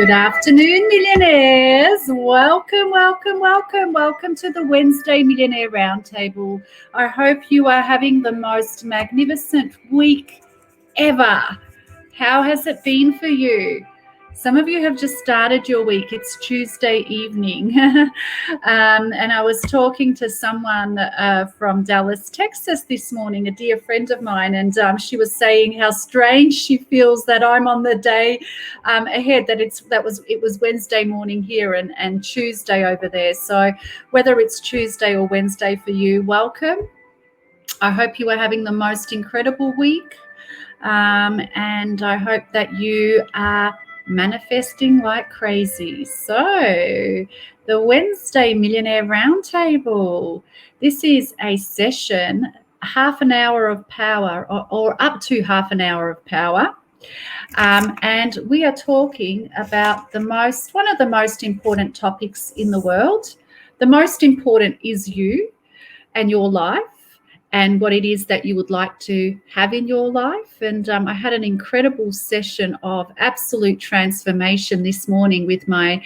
Good afternoon, millionaires. Welcome to the Wednesday Millionaire Roundtable. I hope you are having the most magnificent week ever. How has it been for you? Some of you have just started your week. It's Tuesday evening. And I was talking to someone from Dallas, Texas this morning, a dear friend of mine, and she was saying how strange she feels that I'm on the day ahead, that it was Wednesday morning here and Tuesday over there. So whether it's Tuesday or Wednesday for you, welcome. I hope you are having the most incredible week. And I hope that you are manifesting like crazy. So the Wednesday Millionaire Roundtable, this is a session, half an hour of power or up to half an hour of power. And we are talking about one of the most important topics in the world. The most important is you and your life, and what it is that you would like to have in your life. And I had an incredible session of absolute transformation this morning with my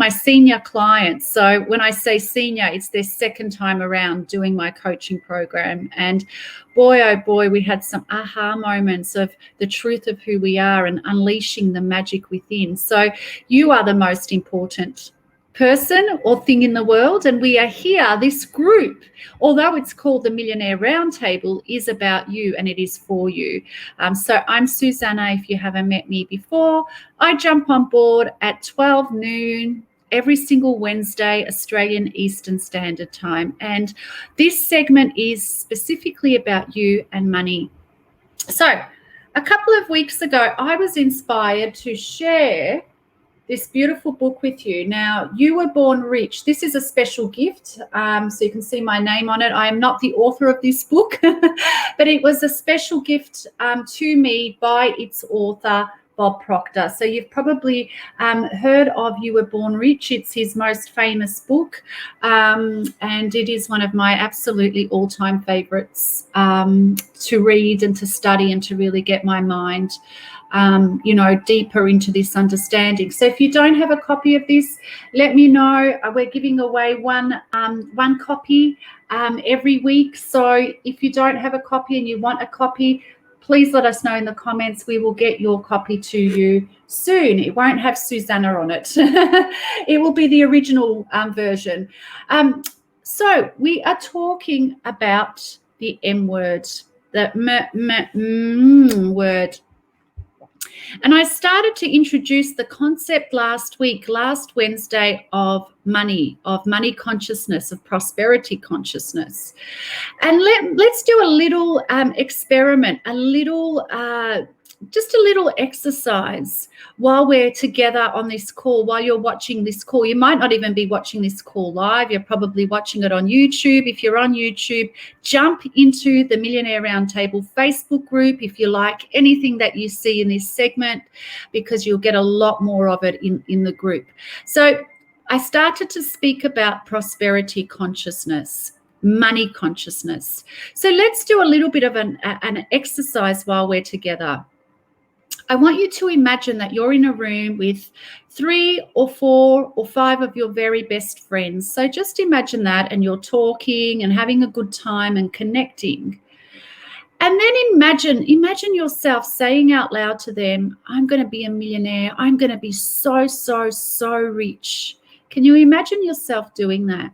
senior clients. So when I say senior, it's their second time around doing my coaching program. And boy, oh boy, we had some aha moments of the truth of who we are and unleashing the magic within. So you are the most important person or thing in the world, and we are here. This group, although it's called the Millionaire Roundtable, is about you and it is for you. So I'm Suzana. If you haven't met me before, I jump on board at 12 noon every single Wednesday, Australian Eastern Standard Time, and this segment is specifically about you and money. So a couple of weeks ago, I was inspired to share this beautiful book with you. Now, You Were Born Rich. This is a special gift, so you can see my name on it. I am not the author of this book, but it was a special gift to me by its author, Bob Proctor. So you've probably heard of You Were Born Rich. It's his most famous book, and it is one of my absolutely all-time favorites to read and to study and to really get my mind deeper into this understanding. So if you don't have a copy of this, let me know. We're giving away one copy every week. So if you don't have a copy and you want a copy, please let us know in the comments. We will get your copy to you soon. It won't have Suzana on it. It will be the original version. So we are talking about the M word, the word. And I started to introduce the concept last Wednesday, of money consciousness, of prosperity consciousness. And let's do a little experiment, just a little exercise while we're together on this call, while you're watching this call. You might not even be watching this call live. You're probably watching it on YouTube. If you're on YouTube, jump into the Millionaire Roundtable Facebook group if you like anything that you see in this segment, because you'll get a lot more of it in the group. So I started to speak about prosperity consciousness, money consciousness. So let's do a little bit of an exercise while we're together. I want you to imagine that you're in a room with 3 or 4 or 5 of your very best friends. So just imagine that, and you're talking and having a good time and connecting. And then imagine yourself saying out loud to them, I'm going to be a millionaire. I'm going to be so, so, so rich. Can you imagine yourself doing that?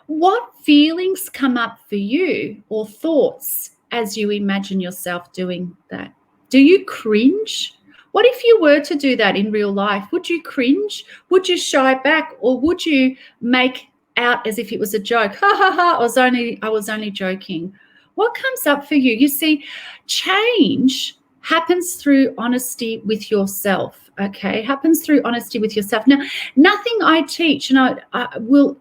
What feelings come up for you, or thoughts, as you imagine yourself doing that? Do you cringe? What if you were to do that in real life? Would you cringe? Would you shy back? Or would you make out as if it was a joke? Ha ha ha, I was only joking. What comes up for you? You see, change happens through honesty with yourself. Okay, happens through honesty with yourself. Now, nothing I teach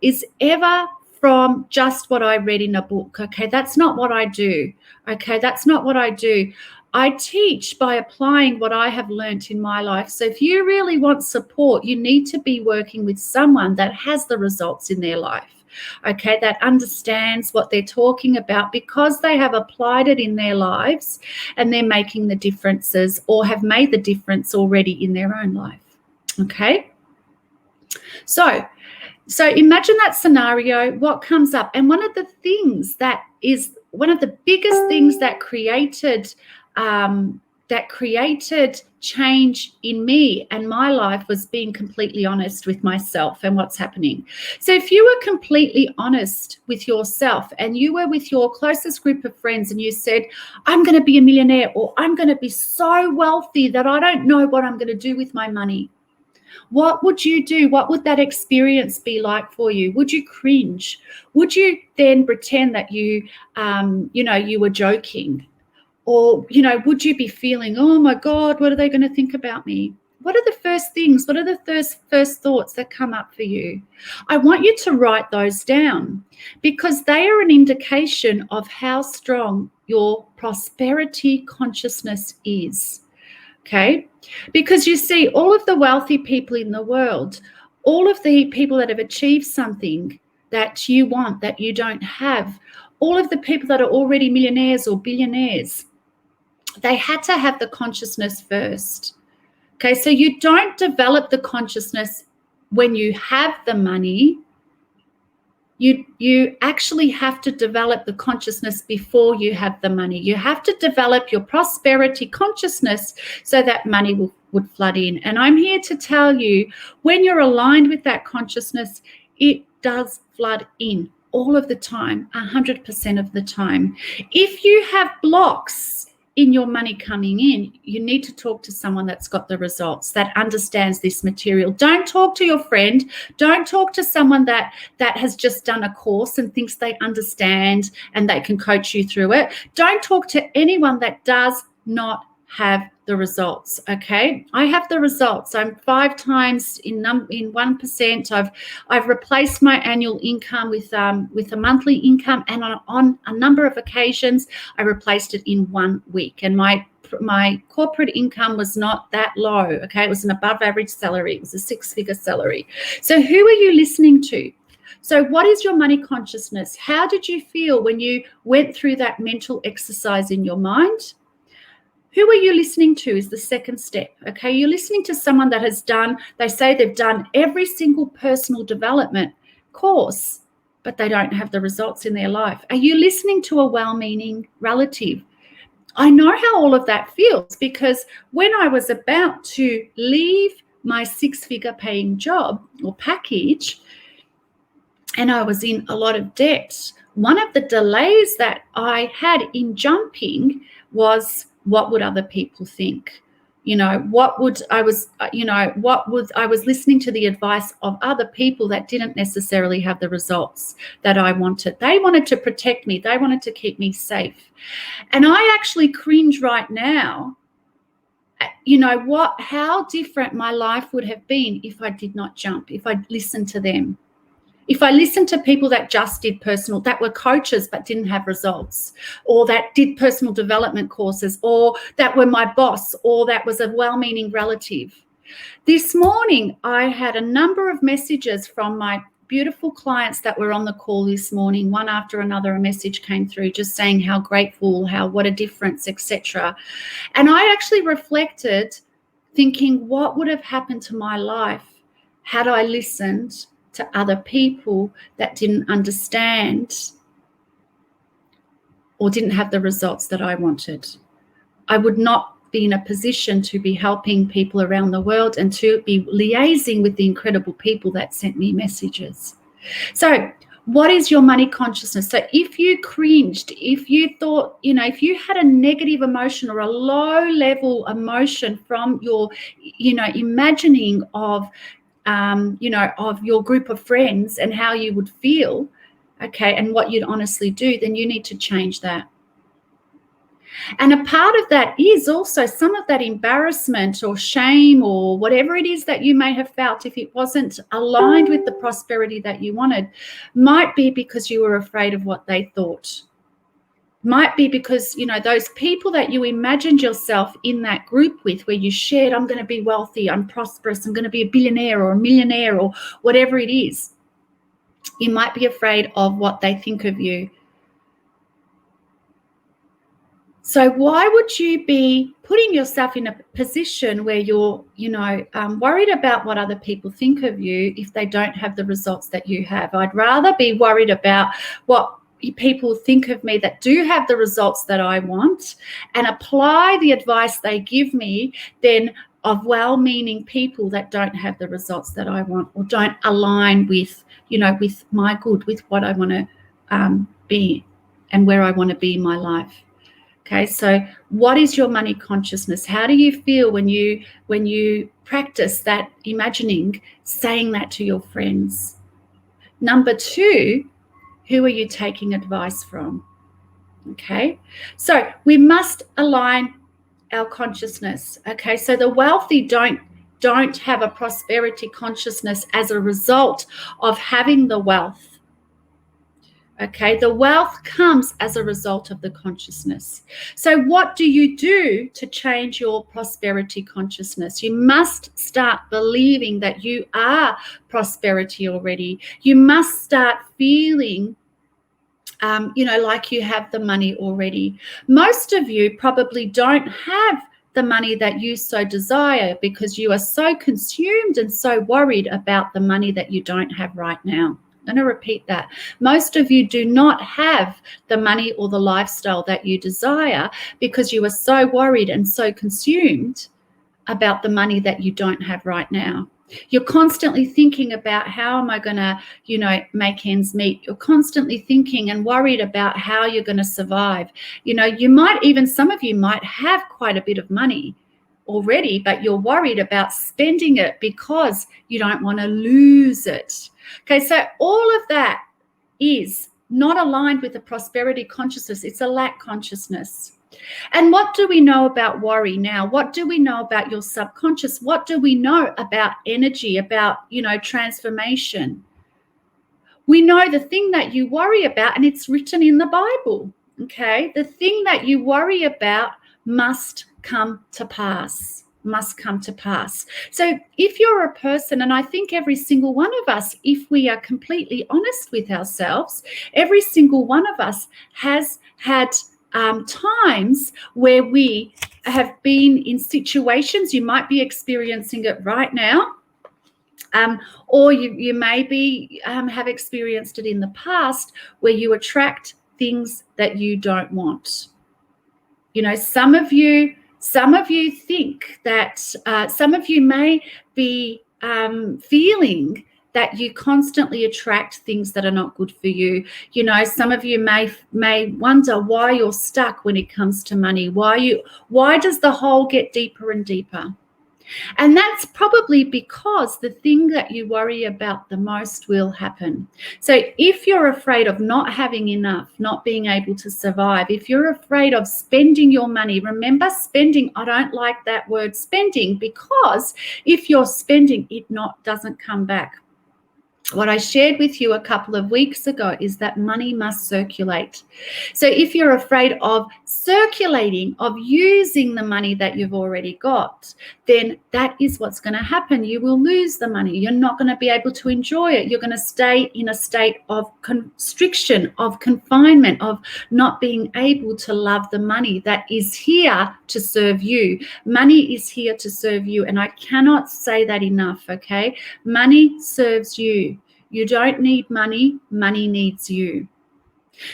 is ever from just what I read in a book. Okay, that's not what I do. Okay, that's not what I do. I teach by applying what I have learnt in my life. So if you really want support, you need to be working with someone that has the results in their life. okay, that understands what they're talking about because they have applied it in their lives and they're making the differences or have made the difference already in their own life, okay? So imagine that scenario, what comes up. And one of the things that is one of the biggest things that created change in me and my life was being completely honest with myself and what's happening. So if you were completely honest with yourself and you were with your closest group of friends and you said, I'm going to be a millionaire, or I'm going to be so wealthy that I don't know what I'm going to do with my money, what would you do? What would that experience be like for you? Would you cringe? Would you then pretend that you were joking? Or, would you be feeling, oh my God, what are they going to think about me? What are the first things? What are the first thoughts that come up for you? I want you to write those down because they are an indication of how strong your prosperity consciousness is. Okay, because you see, all of the wealthy people in the world, all of the people that have achieved something that you want that you don't have, all of the people that are already millionaires or billionaires, they had to have the consciousness first. Okay, so you don't develop the consciousness when you have the money. You actually have to develop the consciousness before you have the money. You have to develop your prosperity consciousness so that money would flood in. And I'm here to tell you, when you're aligned with that consciousness, it does flood in all of the time, 100% of the time. If you have blocks in your money coming in, you need to talk to someone that's got the results, that understands this material. Don't talk to your friend. Don't talk to someone that has just done a course and thinks they understand and they can coach you through it. Don't talk to anyone that does not have the results. Okay, I have the results. I'm 5 times in 1%. I've replaced my annual income with a monthly income, and on a number of occasions I replaced it in 1 week. And my corporate income was not that low. Okay, it was an above average salary. It was a 6-figure salary. So who are you listening to? So what is your money consciousness? How did you feel when you went through that mental exercise in your mind? Who are you listening to is the second step, okay? You're listening to someone that has done, they say they've done every single personal development course, but they don't have the results in their life. Are you listening to a well-meaning relative? I know how all of that feels, because when I was about to leave my 6-figure paying job or package and I was in a lot of debt, one of the delays that I had in jumping was, what would other people think? I was listening to the advice of other people that didn't necessarily have the results that I wanted. They wanted to protect me. They wanted to keep me safe. And I actually cringe right now. How different my life would have been if I did not jump, if I listened to them. If I listened to people that just did that were coaches but didn't have results, or that did personal development courses, or that were my boss, or that was a well-meaning relative. This morning, I had a number of messages from my beautiful clients that were on the call this morning. One after another, a message came through just saying how grateful, what a difference, etc. And I actually reflected, thinking, what would have happened to my life had I listened to other people that didn't understand or didn't have the results that I wanted? I would not be in a position to be helping people around the world and to be liaising with the incredible people that sent me messages. So what is your money consciousness? So if you cringed, if you thought, if you had a negative emotion or a low level emotion from your, imagining of your group of friends and how you would feel, okay, and what you'd honestly do, then you need to change that. And a part of that is also some of that embarrassment or shame or whatever it is that you may have felt, if it wasn't aligned with the prosperity that you wanted, might be because you were afraid of what they thought. Might be because, those people that you imagined yourself in that group with, where you shared, I'm going to be wealthy, I'm prosperous, I'm going to be a billionaire or a millionaire or whatever it is. You might be afraid of what they think of you. So why would you be putting yourself in a position where you're, worried about what other people think of you if they don't have the results that you have? I'd rather be worried about what people think of me that do have the results that I want and apply the advice they give me than of well-meaning people that don't have the results that I want or don't align with, with my good, with what I want to be and where I want to be in my life. Okay, so what is your money consciousness? How do you feel when you practice that imagining, saying that to your friends? Number 2, who are you taking advice from? Okay, so we must align our consciousness. Okay, so the wealthy don't have a prosperity consciousness as a result of having the wealth. Okay, the wealth comes as a result of the consciousness. So what do you do to change your prosperity consciousness? You must start believing that you are prosperity already. You must start feeling like you have the money already. Most of you probably don't have the money that you so desire because you are so consumed and so worried about the money that you don't have right now. I'm going to repeat that. Most of you do not have the money or the lifestyle that you desire because you are so worried and so consumed about the money that you don't have right now. You're constantly thinking about how am I going to, make ends meet. You're constantly thinking and worried about how you're going to survive. Some of you might have quite a bit of money already, but you're worried about spending it because you don't want to lose it. Okay, so all of that is not aligned with the prosperity consciousness. It's a lack consciousness. And what do we know about worry now? What do we know about your subconscious? What do we know about energy, about, transformation? We know the thing that you worry about, and it's written in the Bible, okay? The thing that you worry about must come to pass. Must come to pass. So if you're a person, and I think every single one of us, if we are completely honest with ourselves, every single one of us has had times where we have been in situations, you might be experiencing it right now, or you maybe have experienced it in the past where you attract things that you don't want. Some of you think that some of you may be feeling that you constantly attract things that are not good for you. Some of you may wonder why you're stuck when it comes to money. Why does the hole get deeper and deeper? And that's probably because the thing that you worry about the most will happen. So if you're afraid of not having enough, not being able to survive, if you're afraid of spending your money, remember spending, I don't like that word spending, because if you're spending, it doesn't come back. What I shared with you a couple of weeks ago is that money must circulate. So if you're afraid of circulating, of using the money that you've already got, then that is what's going to happen. You will lose the money. You're not going to be able to enjoy it. You're going to stay in a state of constriction, of confinement, of not being able to love the money that is here to serve you. Money is here to serve you, and I cannot say that enough, okay? Money serves you. You don't need money. Money needs you.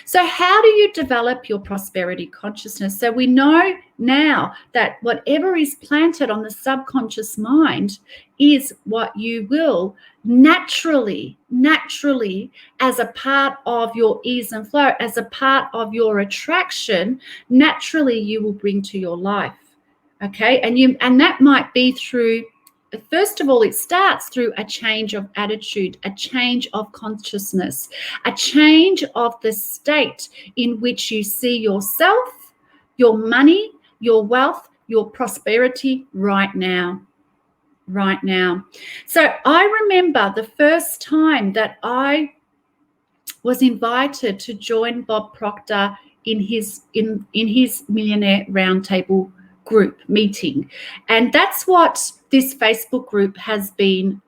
So how do you develop your prosperity consciousness? So we know now that whatever is planted on the subconscious mind is what you will naturally, as a part of your ease and flow, as a part of your attraction, naturally you will bring to your life. Okay, and that might be through, first of all, it starts through a change of attitude, a change of consciousness, a change of the state in which you see yourself, your money, your wealth, your prosperity right now. So I remember the first time that I was invited to join Bob Proctor in his Millionaire Roundtable group meeting, and that's what this Facebook group has been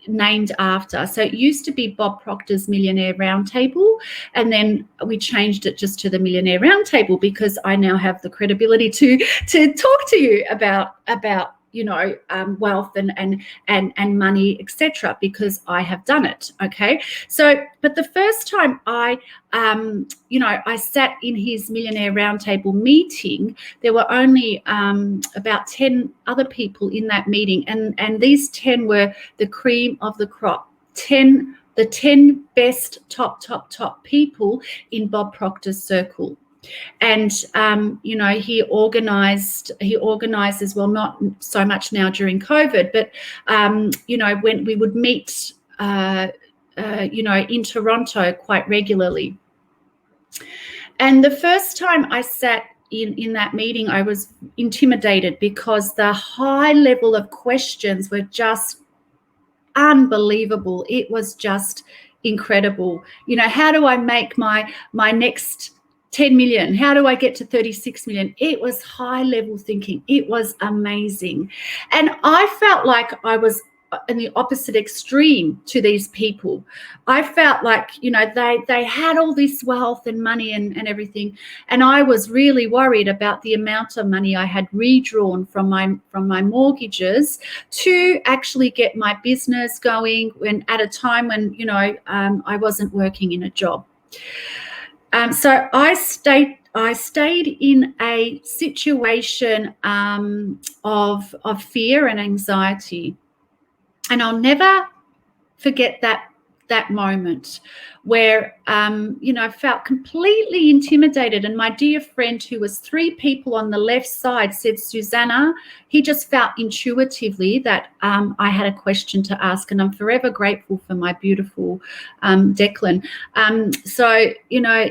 named after. So it used to be Bob Proctor's Millionaire Roundtable, and then we changed it just to the Millionaire Roundtable because I now have the credibility to talk to you about wealth and money, etc., because I have done it. Okay, so but the first time I sat in his Millionaire Roundtable meeting, there were only about 10 other people in that meeting, and these 10 were the cream of the crop. The 10 best top people in Bob Proctor's circle. And he organized as well, not so much now during COVID, but when we would meet in Toronto quite regularly. And the first time I sat in that meeting, I was intimidated because the high level of questions were just unbelievable. It was just incredible. How do I make my next 10 million? How do I get to 36 million? It was high level thinking. It was amazing. And I felt like I was in the opposite extreme to these people. I felt like, they had all this wealth and money and everything. And I was really worried about the amount of money I had redrawn from my mortgages to actually get my business going at a time when, I wasn't working in a job. So I stayed in a situation of fear and anxiety, and I'll never forget that moment where I felt completely intimidated. And my dear friend, who was 3 people on the left side, said, Suzana, he just felt intuitively that I had a question to ask, and I'm forever grateful for my beautiful Declan. So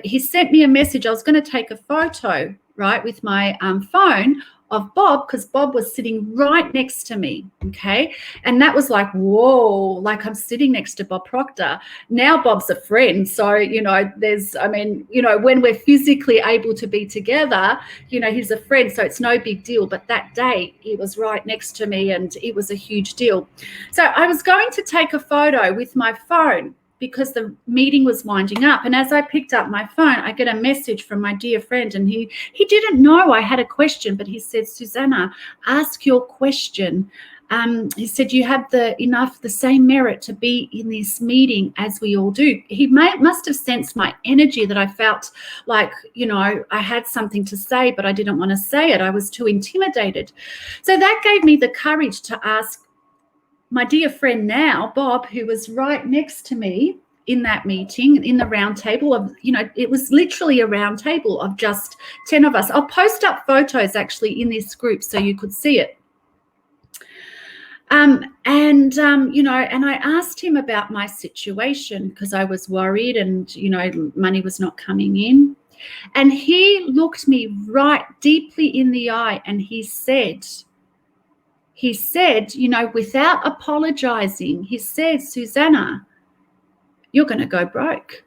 he sent me a message. I was going to take a photo, right, with my phone of Bob, because Bob was sitting right next to me, okay? And that was like, whoa, like I'm sitting next to Bob Proctor. Now Bob's a friend. So, when we're physically able to be together, he's a friend, so it's no big deal. But that day he was right next to me and it was a huge deal. So I was going to take a photo with my phone because the meeting was winding up. And as I picked up my phone, I get a message from my dear friend, and he didn't know I had a question, but he said, Suzana, ask your question. He said, you have the same merit to be in this meeting as we all do. He must have sensed my energy, that I felt like, I had something to say, but I didn't want to say it. I was too intimidated. So that gave me the courage to ask my dear friend now, Bob, who was right next to me in that meeting, in the round table of, it was literally a round table of just 10 of us. I'll post up photos actually in this group so you could see it. And I asked him about my situation because I was worried and, money was not coming in. And he looked me right deeply in the eye and he said, without apologizing, he said, Suzana, you're going to go broke.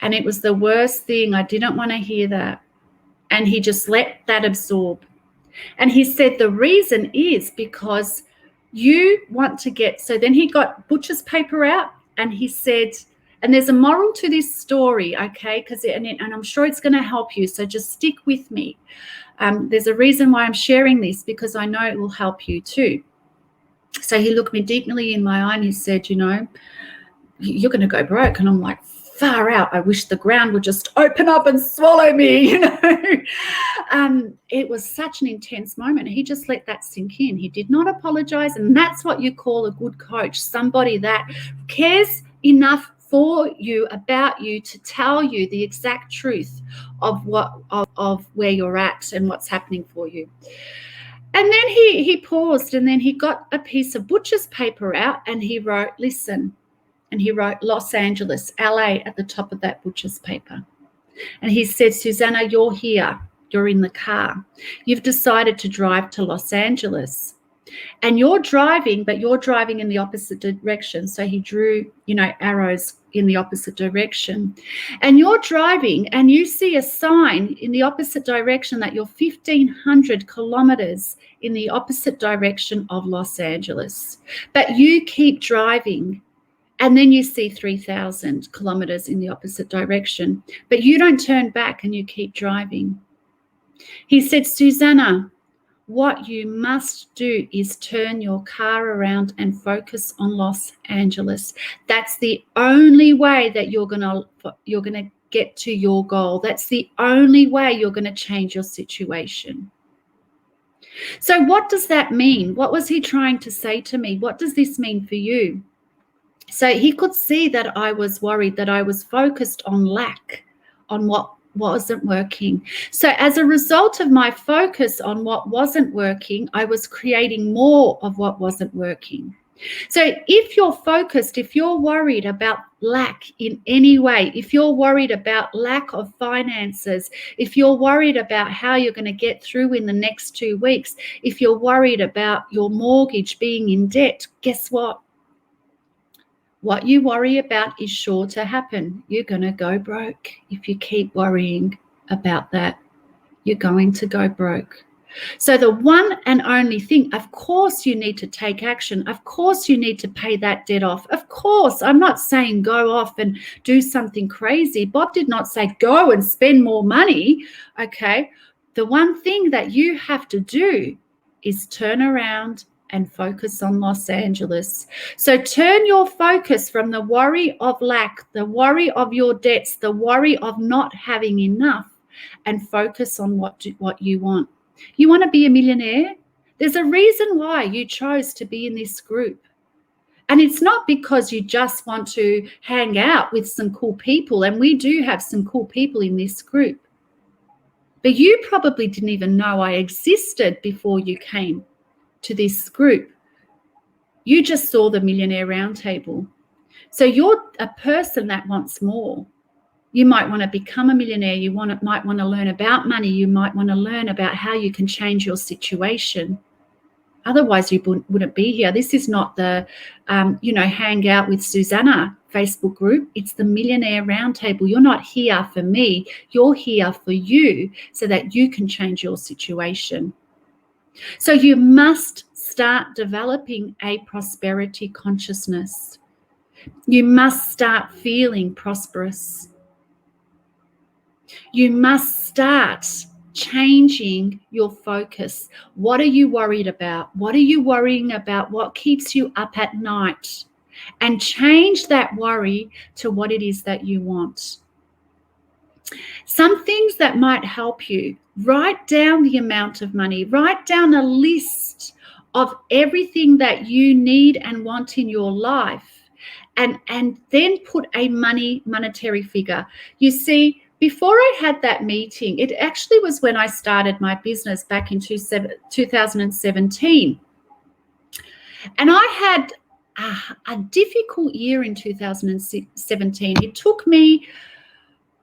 And it was the worst thing. I didn't want to hear that. And he just let that absorb. And he said, the reason is because you want to get, so then he got butcher's paper out and he said, and there's a moral to this story, okay, and I'm sure it's going to help you. So just stick with me. There's a reason why I'm sharing this, because I know it will help you too. So he looked me deeply in my eye and he said, you're going to go broke. And I'm like, far out. I wish the ground would just open up and swallow me, It was such an intense moment. He just let that sink in. He did not apologize. And that's what you call a good coach, somebody that cares enough for you, about you, to tell you the exact truth of where you're at and what's happening for you. And then he paused, and then he got a piece of butcher's paper out and he wrote, listen, and he wrote Los Angeles, LA at the top of that butcher's paper. And he said, Suzana, you're here. You're in the car. You've decided to drive to Los Angeles. And you're driving, but you're driving in the opposite direction. So he drew, arrows in the opposite direction. And you're driving and you see a sign in the opposite direction that you're 1,500 kilometers in the opposite direction of Los Angeles. But you keep driving. And then you see 3,000 kilometers in the opposite direction. But you don't turn back and you keep driving. He said, Suzana, what you must do is turn your car around and focus on Los Angeles. That's the only way that you're gonna get to your goal. That's the only way you're going to change your situation. So what does that mean? What was he trying to say to me? What does this mean for you? So he could see that I was worried, that I was focused on lack, on what wasn't working. So as a result of my focus on what wasn't working, I was creating more of what wasn't working. So if you're focused, if you're worried about lack in any way, if you're worried about lack of finances, if you're worried about how you're going to get through in the next 2 weeks, if you're worried about your mortgage being in debt, guess what? What you worry about is sure to happen. You're going to go broke. If you keep worrying about that, you're going to go broke. So the one and only thing, of course you need to take action. Of course you need to pay that debt off. Of course, I'm not saying go off and do something crazy. Bob did not say go and spend more money, okay? The one thing that you have to do is turn around and focus on Los Angeles. So turn your focus from the worry of lack, the worry of your debts, the worry of not having enough, and focus on what you want. You want to be a millionaire? There's a reason why you chose to be in this group. And it's not because you just want to hang out with some cool people, and we do have some cool people in this group. But you probably didn't even know I existed before you came to this group. You just saw the Millionaire Roundtable. So you're a person that wants more. You might want to become a millionaire. You might want to learn about money. You might want to learn about how you can change your situation. Otherwise, you wouldn't be here. This is not the, hang out with Suzana Facebook group. It's the Millionaire Roundtable. You're not here for me. You're here for you so that you can change your situation. So you must start developing a prosperity consciousness. You must start feeling prosperous. You must start changing your focus. What are you worried about? What are you worrying about? What keeps you up at night? And change that worry to what it is that you want. Some things that might help you: write down the amount of money, write down a list of everything that you need and want in your life, and then put a monetary figure. You see, before I had that meeting, it actually was when I started my business back in 2017. And I had a difficult year in 2017. It took me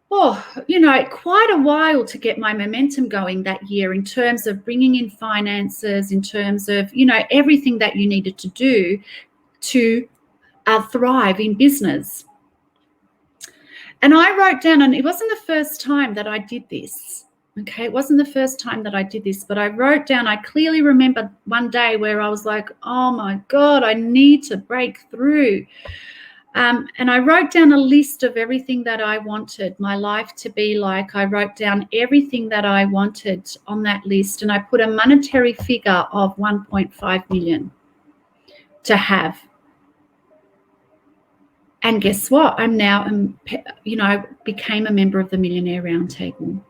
quite a while to get my momentum going that year in terms of bringing in finances, in terms of, everything that you needed to do to thrive in business. And I wrote down, and it wasn't the first time that I did this. Okay, it wasn't the first time that I did this, but I wrote down, I clearly remember one day where I was like, oh my God, I need to break through. And I wrote down a list of everything that I wanted my life to be like. I wrote down everything that I wanted on that list, and I put a monetary figure of 1.5 million to have. And guess what? I'm now, I became a member of the Millionaire Roundtable.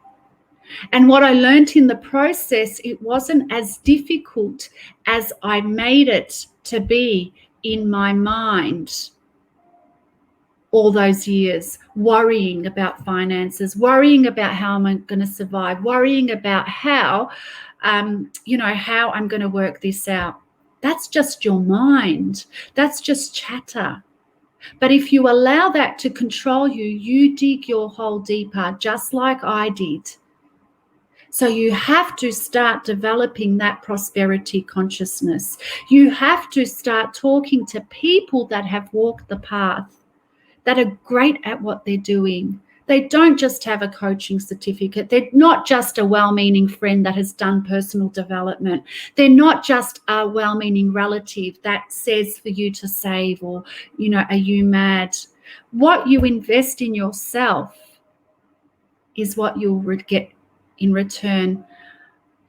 And what I learned in the process, it wasn't as difficult as I made it to be in my mind. All those years worrying about finances, worrying about how I'm going to survive, worrying about how I'm going to work this out. That's just your mind. That's just chatter. But if you allow that to control you, you dig your hole deeper, just like I did. So you have to start developing that prosperity consciousness. You have to start talking to people that have walked the path, that are great at what they're doing. They don't just have a coaching certificate. They're not just a well-meaning friend that has done personal development. They're not just a well-meaning relative that says for you to save, or, are you mad? What you invest in yourself is what you'll get in return.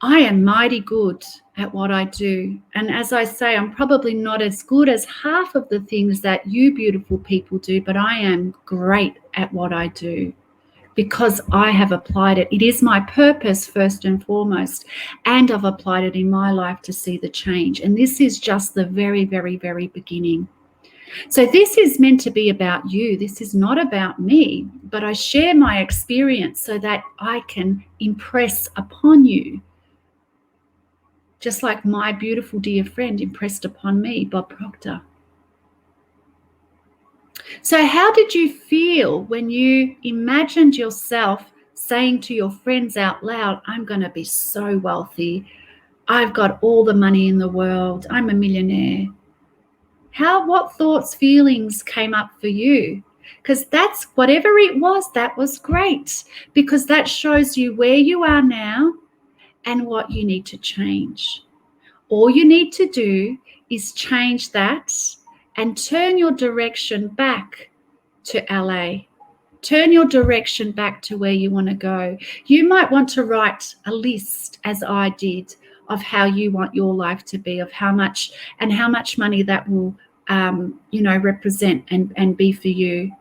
I am mighty good at what I do. And as I say, I'm probably not as good as half of the things that you beautiful people do, but I am great at what I do because I have applied it. It is my purpose first and foremost, and I've applied it in my life to see the change. And this is just the very, very, very beginning. So this is meant to be about you. This is not about me, but I share my experience so that I can impress upon you, just like my beautiful dear friend impressed upon me, Bob Proctor. So how did you feel when you imagined yourself saying to your friends out loud, I'm going to be so wealthy. I've got all the money in the world. I'm a millionaire. What thoughts, feelings came up for you? Because that's, whatever it was, that was great, because that shows you where you are now and what you need to change. All you need to do is change that and turn your direction back to LA. Turn your direction back to where you want to go. You might want to write a list, as I did, of how you want your life to be, of how much money that will represent and be for you.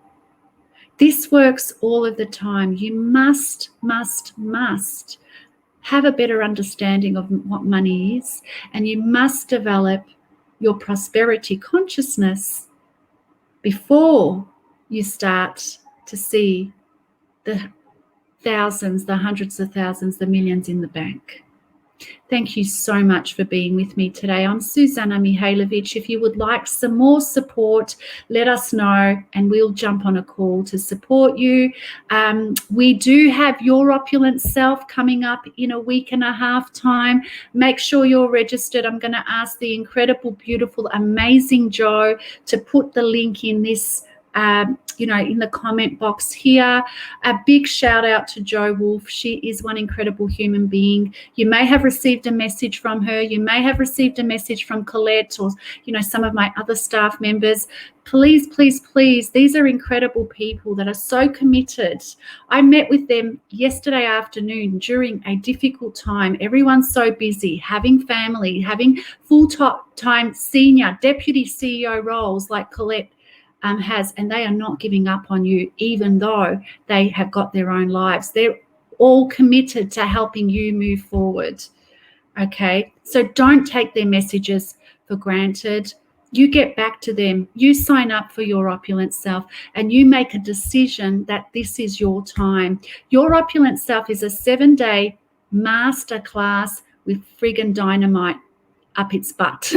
This works all of the time. You must have a better understanding of what money is, and you must develop your prosperity consciousness before you start to see the thousands, the hundreds of thousands, the millions in the bank. Thank you so much for being with me today. I'm Suzana Mihailovic. If you would like some more support, let us know and we'll jump on a call to support you. We do have Your Opulent Self coming up in a week and a half time. Make sure you're registered. I'm going to ask the incredible, beautiful, amazing Jo to put the link in this in the comment box here. A big shout out to Jo Wolf. She is one incredible human being. You may have received a message from her. You may have received a message from Colette or, some of my other staff members. Please, please, please. These are incredible people that are so committed. I met with them yesterday afternoon during a difficult time. Everyone's so busy, having family, having full-time senior deputy CEO roles like Colette has, and they are not giving up on you, even though they have got their own lives. They're all committed to helping you move forward. Okay, so don't take their messages for granted. You get back to them. You sign up for Your Opulent Self and you make a decision that this is your time. Your Opulent Self is a 7-day masterclass with friggin' dynamite up its butt.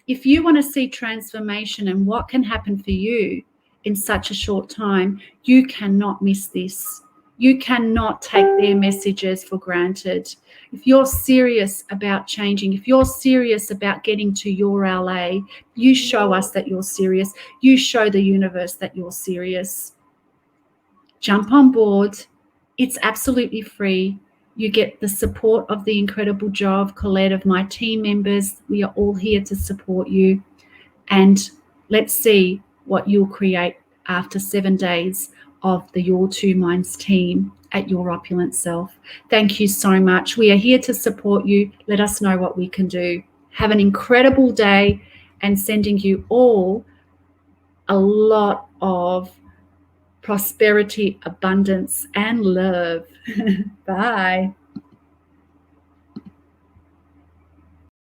If you want to see transformation and what can happen for you in such a short time, you cannot miss this. You cannot take their messages for granted. If you're serious about changing, if you're serious about getting to your LA, you show us that you're serious. You show the universe that you're serious. Jump on board. It's absolutely free. You get the support of the incredible Jo, of Colette, of my team members. We are all here to support you. And let's see what you'll create after 7 days of the Your Two Minds team at Your Opulent Self. Thank you so much. We are here to support you. Let us know what we can do. Have an incredible day, and sending you all a lot of prosperity, abundance, and love. Bye.